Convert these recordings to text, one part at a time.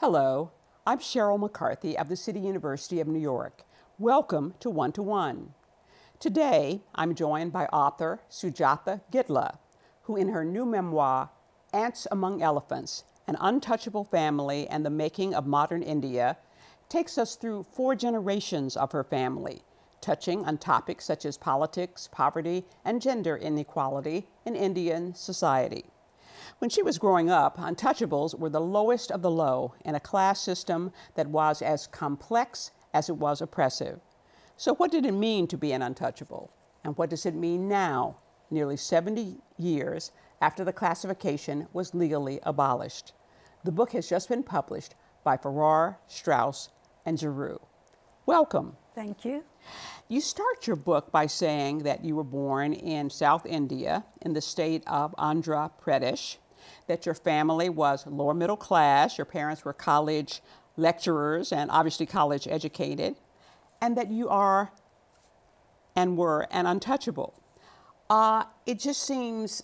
Hello, I'm Sheryl McCarthy of the City University of New York. Welcome to One to One. Today, I'm joined by author Sujatha Gidla, who in her new memoir, Ants Among Elephants, An Untouchable Family and the Making of Modern India, takes us through 4 generations of her family, touching on topics such as politics, poverty, and gender inequality in Indian society. When she was growing up, untouchables were the lowest of the low in a class system that was as complex as it was oppressive. So what did it mean to be an untouchable? And what does it mean now, nearly 70 years after the classification was legally abolished? The book has just been published by Farrar, Straus and Giroux. Welcome. Thank you. You start your book by saying that you were born in South India in the state of Andhra Pradesh, that your family was lower middle class, your parents were college lecturers and obviously college educated, and that you are and were an untouchable. It just seems,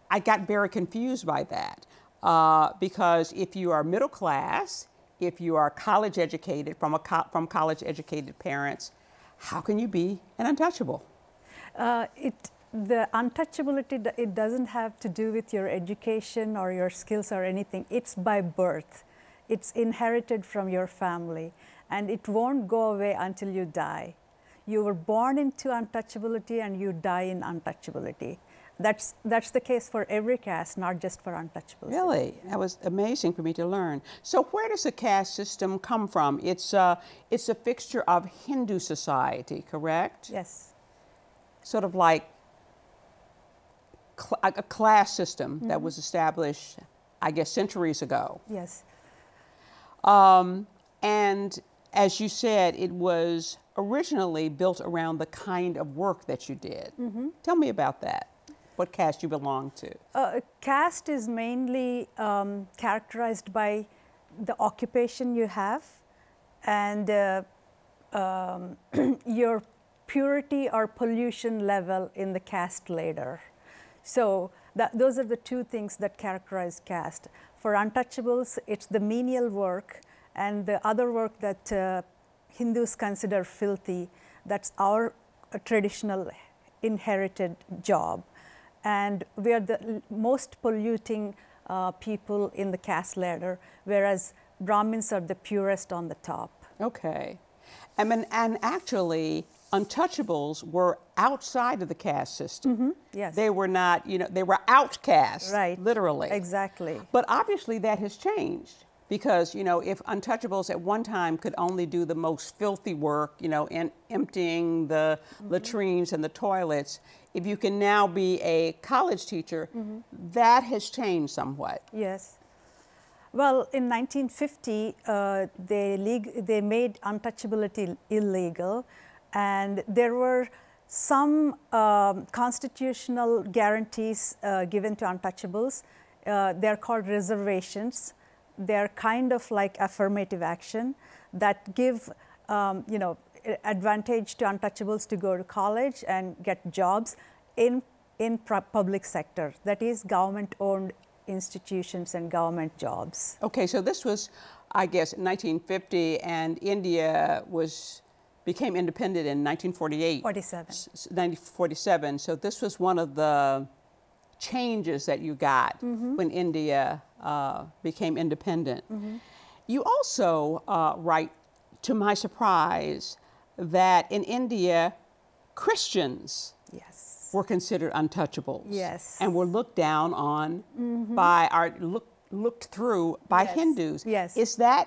I got very confused by that because if you are middle class, if you are college educated from college educated parents, how can you be an untouchable? The untouchability, it doesn't have to do with your education or your skills or anything. It's by birth. It's inherited from your family, and it won't go away until you die. You were born into untouchability and you die in untouchability. That's the case for every caste, not just for untouchables. Really? That was amazing for me to learn. So where does the caste system come from? It's a fixture of Hindu society, correct? Yes. Sort of like a class system that was established, I guess, centuries ago. Yes. And as you said, it was originally built around the kind of work that you did. Tell me about that. What caste you belong to? Caste is mainly characterized by the occupation you have and your purity or pollution level in the caste ladder. So those are the 2 things that characterize caste. For untouchables, it's the menial work and the other work that Hindus consider filthy. That's our traditional inherited job. And we are the most polluting people in the caste ladder, whereas Brahmins are the purest on the top. Okay. And actually, untouchables were outside of the caste system. Yes. They were not, they were outcasts, right. Literally. Exactly. But obviously that has changed because, if untouchables at one time could only do the most filthy work, in emptying the latrines and the toilets, if you can now be a college teacher, that has changed somewhat. Yes. Well, in 1950, they made untouchability illegal, and there were some constitutional guarantees given to untouchables. They're called reservations. They're kind of like affirmative action that give, advantage to untouchables to go to college and get jobs in public sector, that is government-owned institutions and government jobs. Okay, so this was, I guess, 1950, and India became independent in 1948. 1947. So this was one of the changes that you got when India became independent. You also write, to my surprise, that in India, Christians were considered untouchables. Yes. And were looked down on looked through by Hindus. Yes.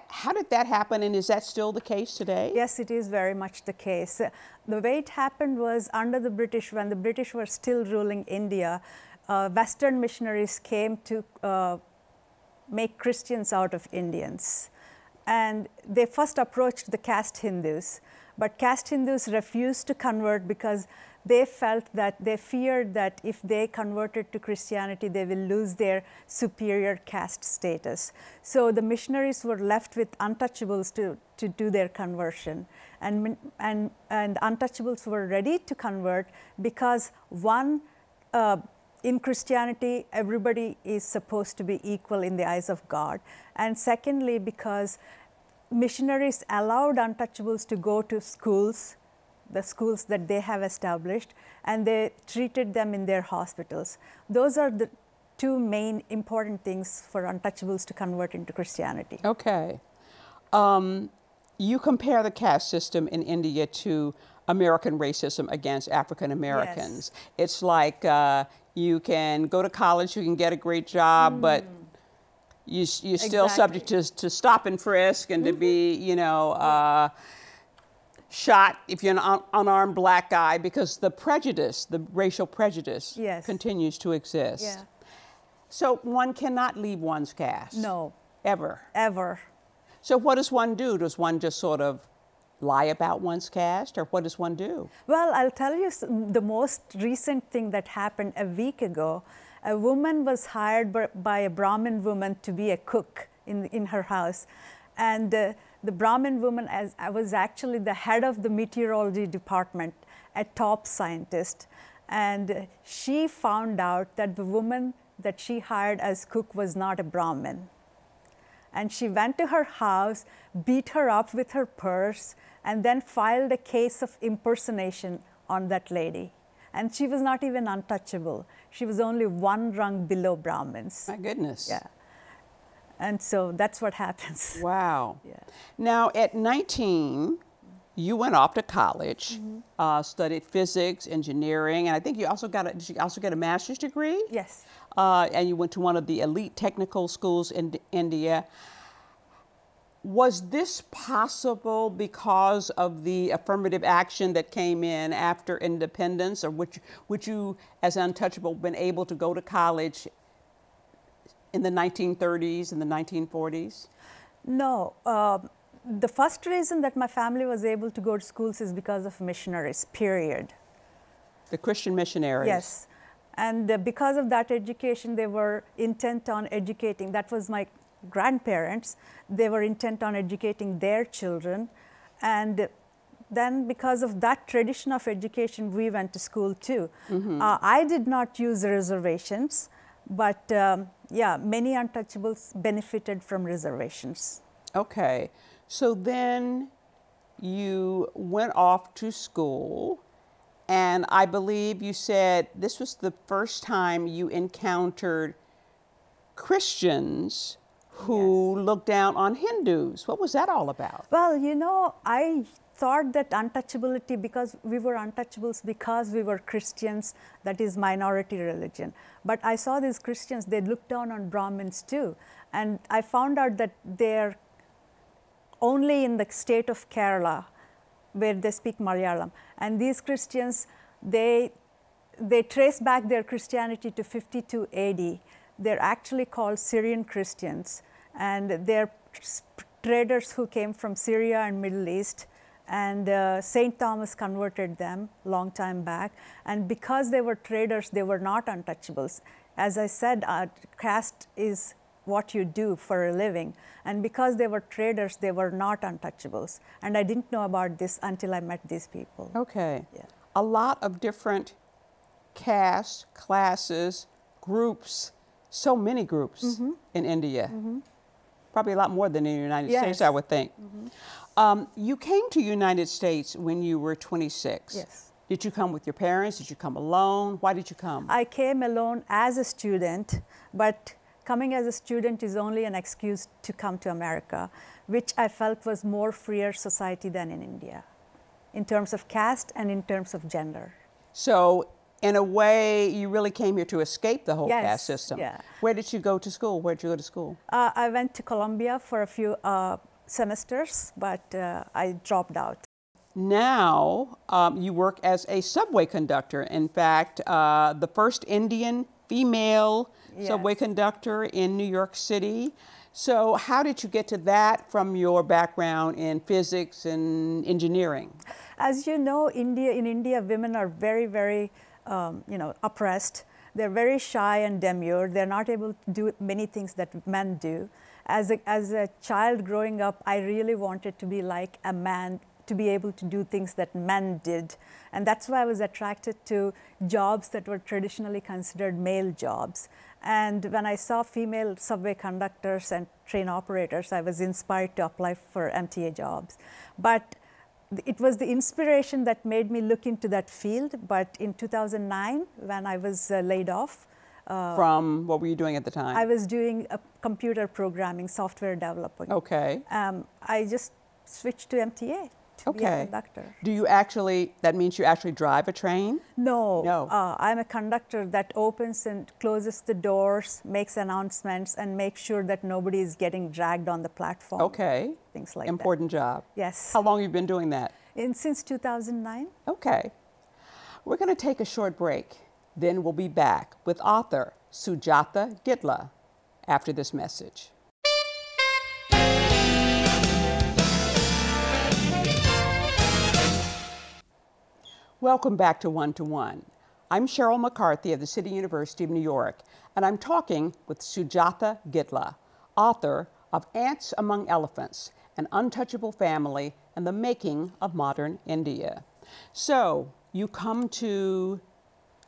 How did that happen, and is that still the case today? Yes, it is very much the case. The way it happened was under the British, when the British were still ruling India, Western missionaries came to make Christians out of Indians. And they first approached the caste Hindus, but caste Hindus refused to convert because they feared that if they converted to Christianity, they will lose their superior caste status. So the missionaries were left with untouchables to do their conversion. And untouchables were ready to convert because one in Christianity, everybody is supposed to be equal in the eyes of God. And secondly, because missionaries allowed untouchables to go to schools, the schools that they have established, and they treated them in their hospitals. Those are the two main important things for untouchables to convert into Christianity. Okay. You compare the caste system in India to American racism against African Americans. Yes. It's like you can go to college, you can get a great job, but you're still subject to stop and frisk and to be, you know, shot if you're an unarmed black guy, because the prejudice, the racial prejudice, continues to exist. Yeah. So one cannot leave one's caste. No. Ever. Ever. So what does one do? Does one just sort of lie about one's caste, or what does one do? Well, I'll tell you the most recent thing that happened a week ago. A woman was hired by a Brahmin woman to be a cook in her house. And the Brahmin woman was actually the head of the meteorology department, a top scientist. And she found out that the woman that she hired as cook was not a Brahmin. And she went to her house, beat her up with her purse, and then filed a case of impersonation on that lady. And she was not even untouchable. She was only one rung below Brahmins. My goodness. Yeah. And so that's what happens. Wow. Yeah. Now, at 19, you went off to college, studied physics, engineering, and I think you also did you also get a master's degree? Yes. And you went to one of the elite technical schools in India. Was this possible because of the affirmative action that came in after independence, or would you, as untouchable, been able to go to college in the 1930s and the 1940s? No. The first reason that my family was able to go to schools is because of missionaries, period. The Christian missionaries? Yes. And because of that education, they were intent on educating. That was my grandparents. They were intent on educating their children. And then because of that tradition of education, we went to school too. I did not use reservations, but yeah, many untouchables benefited from reservations. Okay. So then you went off to school, and I believe you said this was the first time you encountered Christians who looked down on Hindus. What was that all about? Well, you know, I thought that untouchability, because we were untouchables because we were Christians, that is minority religion. But I saw these Christians, they looked down on Brahmins too. And I found out that they're only in the state of Kerala where they speak Malayalam. And these Christians, they trace back their Christianity to 52 AD. They're actually called Syrian Christians. And they're traders who came from Syria and Middle East. And St. Thomas converted them long time back. And because they were traders, they were not untouchables. As I said, caste is what you do for a living. And because they were traders, they were not untouchables. And I didn't know about this until I met these people. Okay. Yeah. A lot of different castes, classes, groups, so many groups in India. Probably a lot more than in the United States, I would think. You came to the United States when you were 26. Yes. Did you come with your parents? Did you come alone? Why did you come? I came alone as a student, but coming as a student is only an excuse to come to America, which I felt was more freer society than in India, in terms of caste and in terms of gender. So, in a way, you really came here to escape the whole Yes, caste system. yeah. Where did you go to school? Where did you go to school? I went to Columbia for a few semesters, but I dropped out. Now, you work as a subway conductor. In fact, the first Indian female subway conductor in New York City. So how did you get to that from your background in physics and engineering? As you know, in India, women are very, very oppressed. They're very shy and demure. They're not able to do many things that men do. As a child growing up, I really wanted to be like a man to be able to do things that men did. And that's why I was attracted to jobs that were traditionally considered male jobs. And when I saw female subway conductors and train operators, I was inspired to apply for MTA jobs. But it was the inspiration that made me look into that field. But in 2009, when I was laid off. From what were you doing at the time? I was doing computer programming, software developing. Okay. I just switched to MTA to be a conductor. Do you actually, that means you actually drive a train? No. No. I'm a conductor that opens and closes the doors, makes announcements, and makes sure that nobody is getting dragged on the platform. Okay. Things like Important that. job. Yes. How long have you been doing that? Since 2009. Okay. We're going to take a short break. Then we'll be back with author Sujatha Gidla after this message. Welcome back to One to One. I'm Sheryl McCarthy of the City University of New York, and I'm talking with Sujatha Gidla, author of Ants Among Elephants, An Untouchable Family and the Making of Modern India. So you come to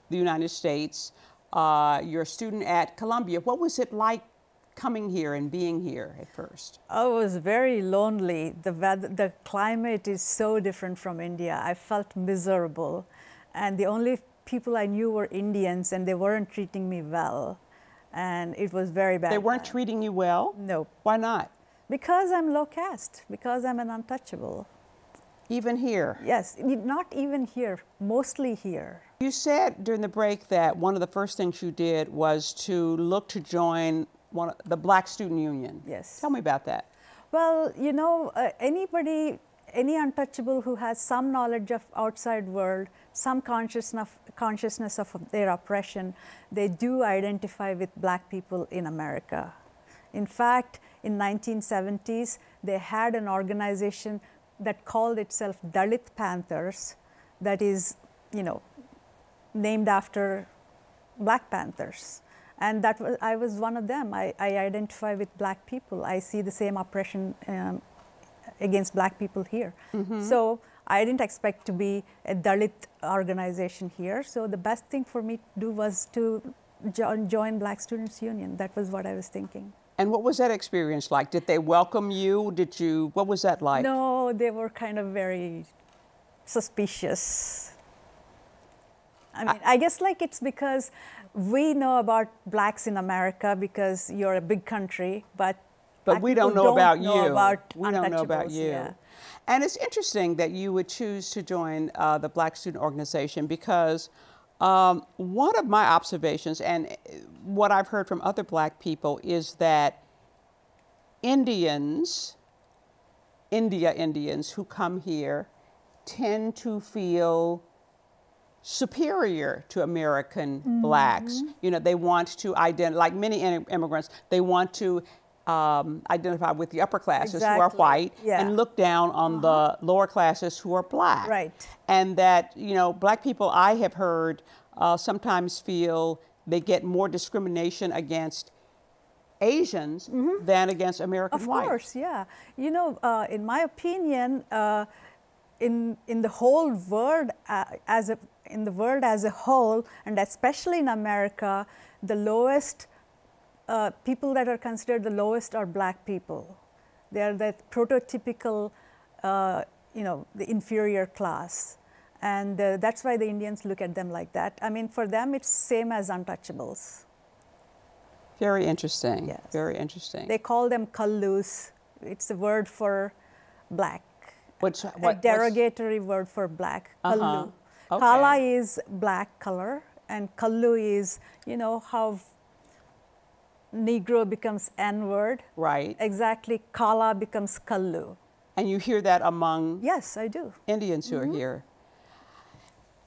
the United States, you're a student at Columbia. What was it like coming here and being here at first? I was very lonely. The climate is so different from India. I felt miserable. And the only people I knew were Indians, and they weren't treating me well. And it was very bad. They weren't treating you well? No. Why not? Because I'm low caste, because I'm an untouchable. Even here? Yes, not even here, mostly here. You said during the break that one of the first things you did was to look to join the Black Student Union. Yes. Tell me about that. Well, you know, any untouchable who has some knowledge of outside world, some consciousness of their oppression, they do identify with Black people in America. In fact, in 1970s, they had an organization that called itself Dalit Panthers, that is, you know, named after Black Panthers. And I was one of them. I identify with Black people. I see the same oppression against Black people here. Mm-hmm. So I didn't expect to be a Dalit organization here. So the best thing for me to do was to join Black Students Union. That was what I was thinking. And what was that experience like? Did they welcome you? What was that like? No, they were kind of very suspicious. I mean, I guess like it's because we know about Blacks in America because you're a big country, but we don't know about you. We don't know about you. Yeah. And it's interesting that you would choose to join the Black Student Organization because one of my observations and what I've heard from other Black people is that Indians who come here tend to feel superior to American mm-hmm. Blacks. You know, they want to identify, like many immigrants, they want to identify with the upper classes exactly. who are white yeah. and look down on the lower classes who are Black. Right. And that, you know, Black people I have heard sometimes feel they get more discrimination against Asians mm-hmm. than against American whites. Of course, yeah. You know, in my opinion, in the whole world in the world as a whole, and especially in America, the lowest people that are considered the lowest are Black people. They are the prototypical, you know, the inferior class. And that's why the Indians look at them like that. I mean, for them, it's same as untouchables. Very interesting. Yes. Very interesting. They call them kallus. It's a word for Black. A derogatory word for Black. Kallu. Okay. Kala is Black color, and kallu is, you know, how Negro becomes N-word. Right. Exactly. Kala becomes kallu. And you hear that among yes, I do. Indians who mm-hmm. are here.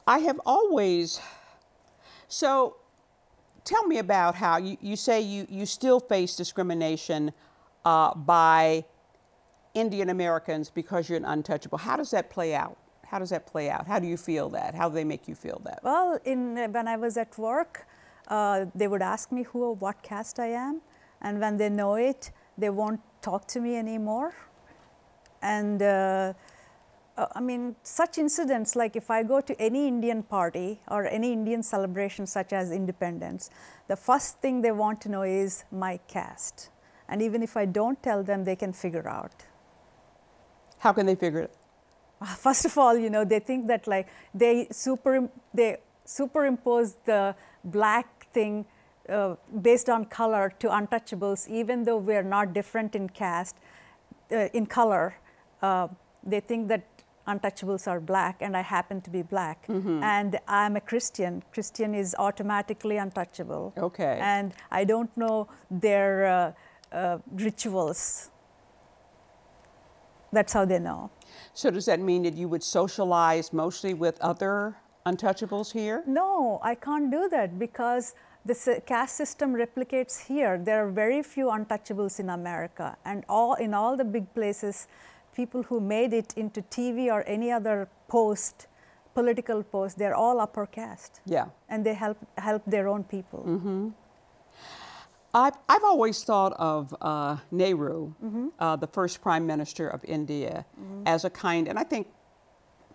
I have always, so tell me about how you say you still face discrimination by Indian Americans because you're an untouchable. How does that play out? How does that play out? How do you feel that? How do they make you feel that? Well, when I was at work, they would ask me who or what caste I am. And when they know it, they won't talk to me anymore. And I mean, such incidents, like if I go to any Indian party or any Indian celebration such as independence, the first thing they want to know is my caste. And even if I don't tell them, they can figure out. How can they figure it? First of all, you know, they think that like they superimpose the black thing based on color to untouchables, even though we are not different in caste, in color. They think that untouchables are black, and I happen to be black. And I'm a Christian. Christian is automatically untouchable. Okay. And I don't know their rituals. That's how they know. So does that mean that you would socialize mostly with other untouchables here? No, I can't do that because the caste system replicates here. There are very few untouchables in America, and in all the big places, people who made it into TV or any other post, political post, they're all upper caste. Yeah. And they help their own people. I've always thought of Nehru, the first prime minister of India, as a kind, and I think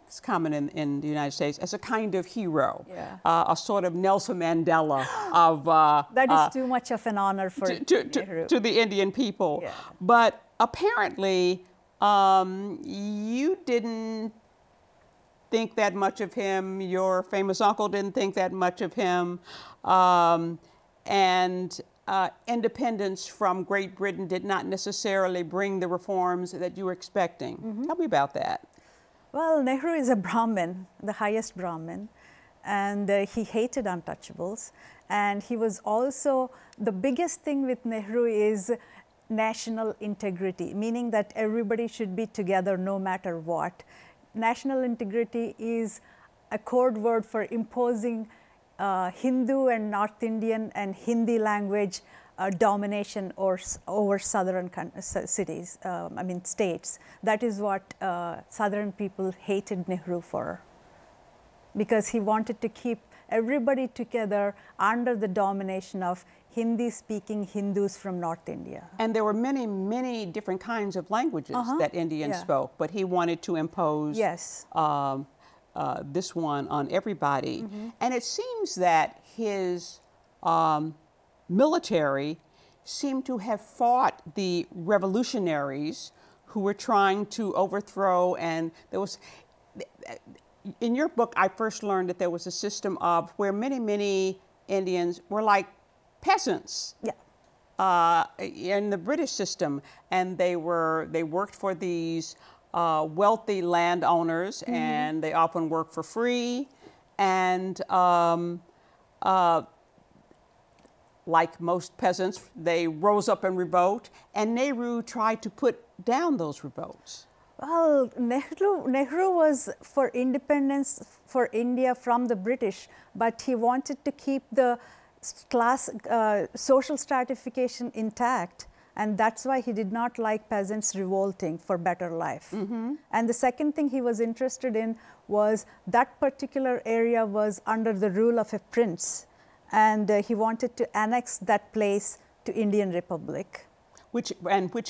it's common in the United States, as a kind of hero, a sort of Nelson Mandela of... that is too much of an honor for Nehru. To the Indian people. Yeah. But apparently, you didn't think that much of him, your famous uncle didn't think that much of him, and independence from Great Britain did not necessarily bring the reforms that you were expecting. Tell me about that. Well, Nehru is a Brahmin, the highest Brahmin, and he hated untouchables. And he was also, the biggest thing with Nehru is national integrity, meaning that everybody should be together no matter what. National integrity is a code word for imposing Hindu and North Indian and Hindi language domination over southern cities, I mean states. That is what southern people hated Nehru for, because he wanted to keep everybody together under the domination of Hindi-speaking Hindus from North India. And there were many, many different kinds of languages that Indians spoke, but he wanted to impose this one on everybody. And it seems that his military seemed to have fought the revolutionaries who were trying to overthrow, and there was, in your book, I first learned that there was a system of where many, many Indians were like peasants in the British system, and they worked for these wealthy landowners, and they often worked for free, and like most peasants, they rose up in revolt, and Nehru tried to put down those revolts. Well, Nehru was for independence for India from the British, but he wanted to keep the class, social stratification intact, and that's why he did not like peasants revolting for better life. And the second thing he was interested in was that particular area was under the rule of a prince, and he wanted to annex that place to Indian Republic. Which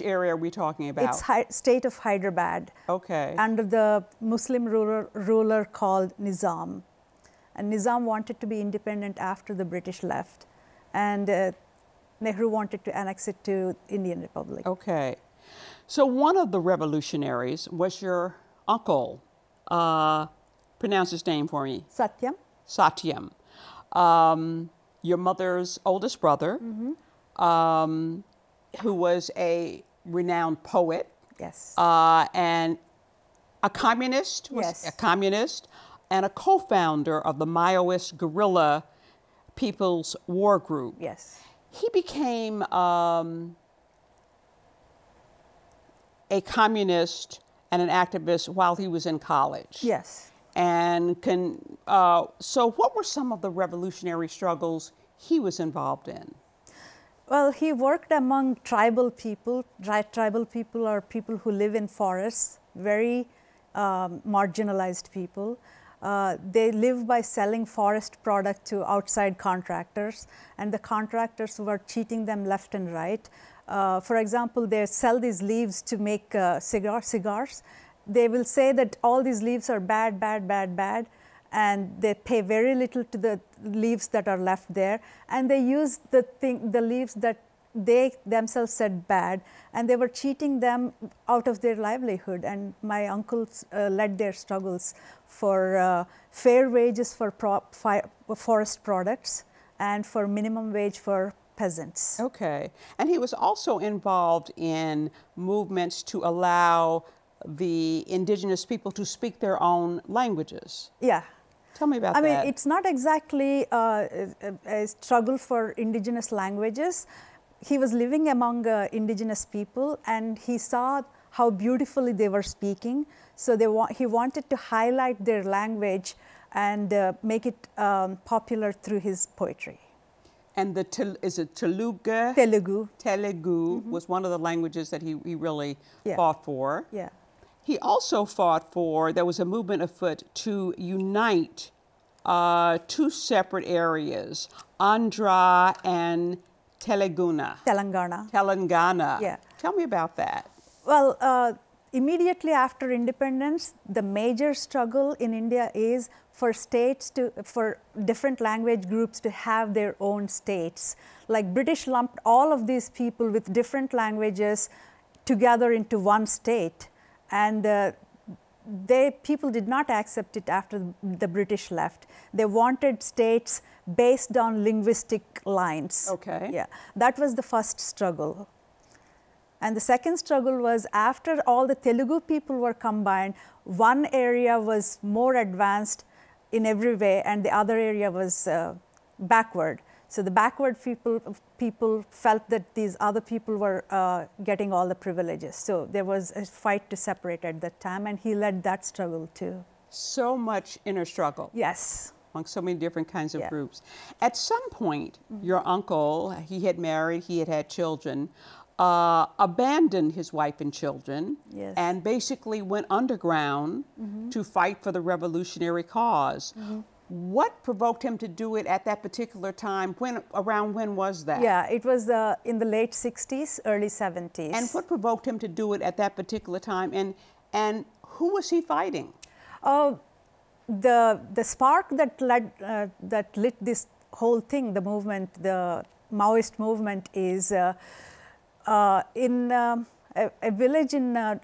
area are we talking about? It's state of Hyderabad. Okay. Under the Muslim ruler called Nizam. And Nizam wanted to be independent after the British left. And Nehru wanted to annex it to Indian Republic. Okay. So one of the revolutionaries was your uncle. Pronounce his name for me. Satyam. Satyam. Your mother's oldest brother, who was a renowned poet. Yes. And a communist. A communist, and a co-founder of the Maoist guerrilla People's War Group. Yes. He became a communist and an activist while he was in college. Yes. And so what were some of the revolutionary struggles he was involved in? Well, he worked among tribal people. Tribal people are people who live in forests, very marginalized people. They live by selling forest product to outside contractors, and the contractors were cheating them left and right. For example, they sell these leaves to make cigars. they will say that all these leaves are bad, bad, bad, bad, and they pay very little to the leaves that are left there, and they use the leaves that they themselves said bad, and they were cheating them out of their livelihood. And my uncles led their struggles for fair wages for forest products and for minimum wage for peasants. Okay. And he was also involved in movements to allow the indigenous people to speak their own languages. Yeah. Tell me about that. I mean, it's not exactly a struggle for indigenous languages. He was living among indigenous people, and he saw how beautifully they were speaking. So he wanted to highlight their language and make it popular through his poetry. And is it Telugu? Telugu. Telugu was one of the languages that he really fought for. Yeah. He also fought for, there was a movement afoot to unite two separate areas, Andhra and Telangana. Yeah. Tell me about that. Well, immediately after independence, the major struggle in India is for for different language groups to have their own states. Like British lumped all of these people with different languages together into one state, and people did not accept it after the British left. They wanted states based on linguistic lines. Okay. Yeah, that was the first struggle. And the second struggle was after all the Telugu people were combined, one area was more advanced in every way and the other area was backward. So the backward people felt that these other people were getting all the privileges. So there was a fight to separate at that time, and he led that struggle too. So much inner struggle. Yes. Among so many different kinds of groups. At some point, your uncle, he had married, he had had children, abandoned his wife and children, and basically went underground to fight for the revolutionary cause. What provoked him to do it at that particular time? Around when was that? Yeah, it was in the late 60s, early 70s. And what provoked him to do it at that particular time? And who was he fighting? The spark that lit this whole thing, the movement, the Maoist movement, is in a village in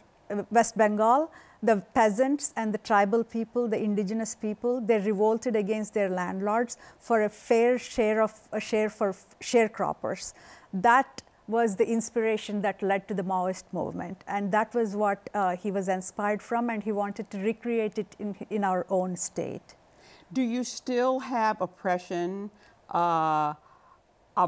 West Bengal. The peasants and the tribal people, the indigenous people, they revolted against their landlords for a fair share for sharecroppers. That was the inspiration that led to the Maoist movement, and that was what he was inspired from, and he wanted to recreate it in our own state. Do you still have oppression of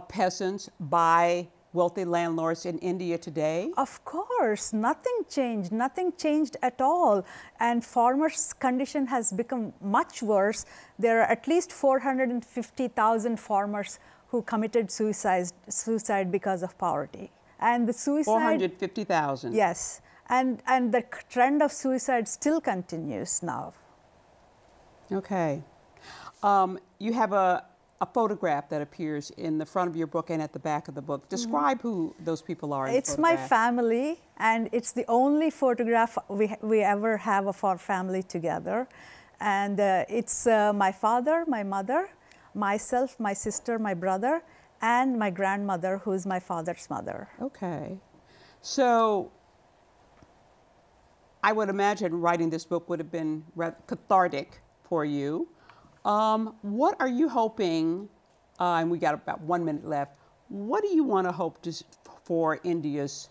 peasants by wealthy landlords in India today? Of course, nothing changed at all. And farmers' condition has become much worse. There are at least 450,000 farmers who committed suicide because of poverty. And the suicide... 450,000? Yes. And the trend of suicide still continues now. Okay. You have a photograph that appears in the front of your book and at the back of the book. Describe who those people are in the photograph. It's my family, and it's the only photograph we ever have of our family together. And it's my father, my mother, myself, my sister, my brother, and my grandmother, who is my father's mother. Okay. So I would imagine writing this book would have been rather cathartic for you. What are you hoping, and we got about 1 minute left, what do you want to hope for India's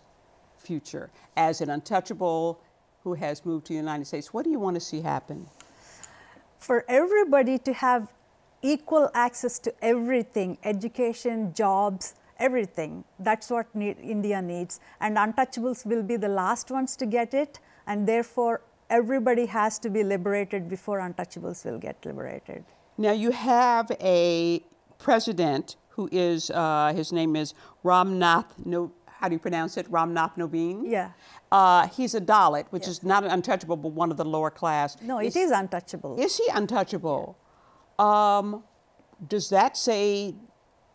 future as an untouchable who has moved to the United States? What do you want to see happen? For everybody to have equal access to everything, education, jobs, everything. That's what India needs. And untouchables will be the last ones to get it, and therefore everybody has to be liberated before untouchables will get liberated. Now you have a president who is, his name is Ramnath, how do you pronounce it? Ramnath Naveen? Yeah. He's a Dalit, which is not an untouchable, but one of the lower class. No, it is untouchable. Is he untouchable? Does that say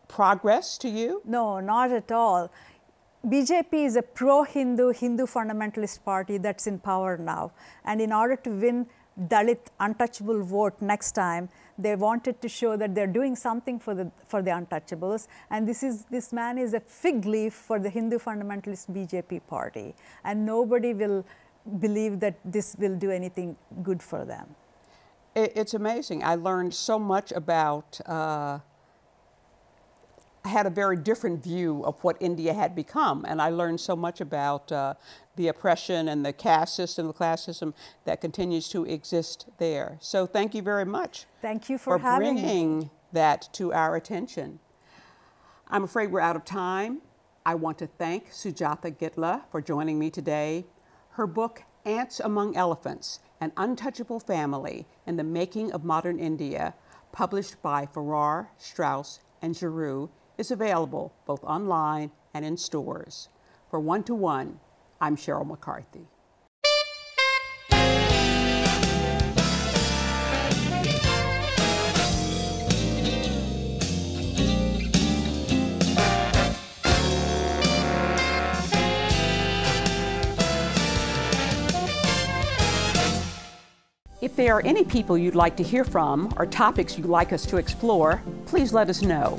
progress to you? No, not at all. BJP is a pro-Hindu, Hindu fundamentalist party that's in power now. And in order to win Dalit untouchable vote next time, they wanted to show that they're doing something for the untouchables. And this man is a fig leaf for the Hindu fundamentalist BJP party. And nobody will believe that this will do anything good for them. It's amazing. I learned so much about I had a very different view of what India had become, and I learned so much about the oppression and the caste system, the class system that continues to exist there. So thank you very much. Thank you for having me. Bringing that to our attention. I'm afraid we're out of time. I want to thank Sujatha Gidla for joining me today. Her book, Ants Among Elephants, An Untouchable Family in the Making of Modern India, published by Farrar, Straus and Giroux, is available both online and in stores. For One to One, I'm Sheryl McCarthy. If there are any people you'd like to hear from or topics you'd like us to explore, please let us know.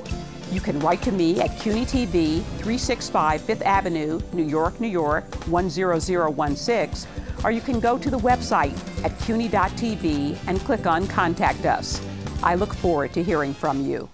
You can write to me at CUNY TV, 365 Fifth Avenue, New York, New York, 10016, or you can go to the website at cuny.tv and click on Contact Us. I look forward to hearing from you.